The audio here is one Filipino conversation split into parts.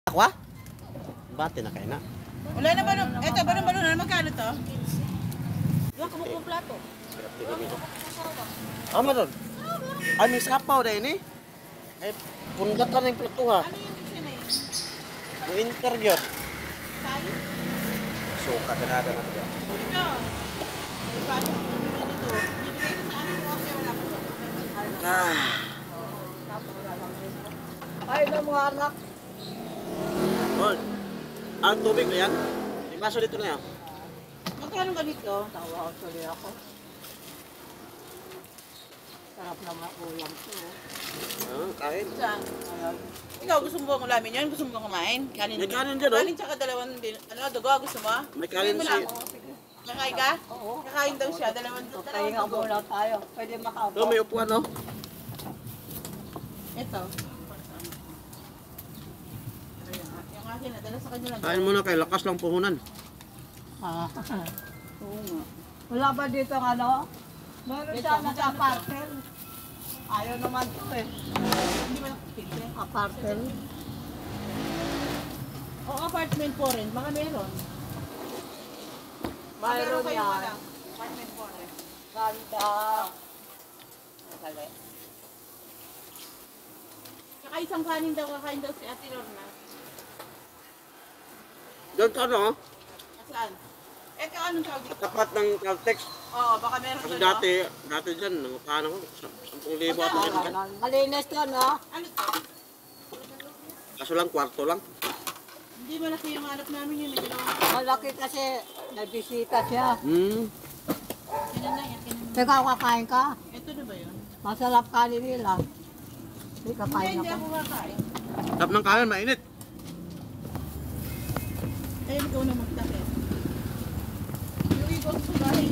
Aqua? Bati na kayo na. Wala na balon. Ito, balon na. Magkano to? Yung kumukong plato. Ah, maron. Ay, may sapaw dahil eh. Ay, pundat ka na yung plato ha. Ano yung gusto na yun? Yung interview. Tayo? Suka, ganada na ito. Ito. Paano ko naman ito? Bibigay ko sa amin ko kasi wala pa. Ah. Ay, na mga anak. Oh, ang tubig na yan. May baso dito na yan. Magkano ganito? Tawa ko tuloy ako. Sarap na ulam ko. Ah, kain. Saan? Ikaw, gusto mo ba ulamin yun? Gusto mo ba kumain? Kanin May kanin dyan, oh. Kanin tsaka dalawang, dugo, gusto mo? May kanin Sabihin mo si... lang. Nakain ka? Oo. Kakain daw siya, dalawang Pahinga dugo. muna tayo. Pwede makaupo. Oh, may upuan, no? Ito. Yung akin, nadala sa kanya lang. Kain muna kay lakas lang puhunan. Ah. Oo nga. Wala ba dito ang ano? Meron Dito, siya magkano naka-parcel. Ayaw naman to eh. Hindi ba nakapili? Apartment. O apartment po rin, baka meron. Mayroon kayo yan. wala? Apartment po rin. Ganda. Nakali. Tsaka isang kanin daw, kakain daw si Ate Lorna. Doon ka, no? Saan? Ito anong tawag dito? Tapat ng Caltex. Oo, baka meron Kasi doon, dati dyan, nangupahan ako. 10,000 at Magkano? Malinis to, no? Ano to? Kaso lang, kwarto lang. Hindi malaki yung hanap namin yun. May dalawang Malaki kasi nagbisita siya. kanan lang yan. Kanan. Teka, kakain ka. Ito na ba yun? Masarap kanin nila. Hindi kakain Hindi ako. ako kakain. Tap ng kanan, mainit. Ayun, ikaw na magtakit. Yung iba ko sa bahay.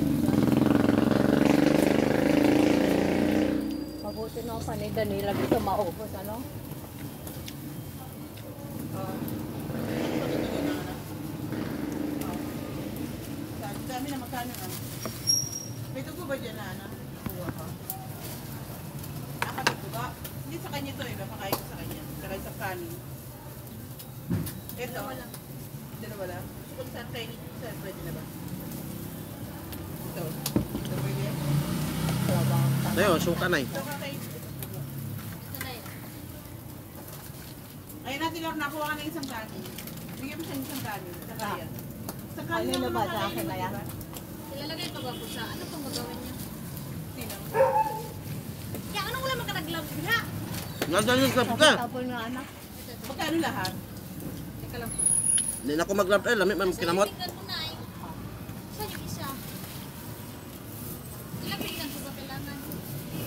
Mabuti na ang paninda nila dito maubos, ano? Dami na magkano na. May dugo ba dyan na ano? Kuha ka. Nakakagod ba? Hindi sa kanya to eh. Napakain ko sa kanya. Saka isang kanin. Ito. Dalawa lang. Kung saan kayo saan pwede na ba? Ito. Ito pwede. Tayo, suka na eh. Ito kakain. Ayun natin Lord, nakuha ka ng isang kanin. Bigyan mo siya ng isang kanin. Saka yan. Isang kanin Ano lang ba naman sa akin kakainin, na yan? diba? Ilalagay pa ba po sa ano pang magawin niyo? Sino? Kaya anong wala magka-nag-glove ha? Nandiyan yung glove ka. Tapos na anak. Magkano lahat? Teka lang po. Hindi na ako mag-glove. Ay, lamit man kinamot. Tingnan mo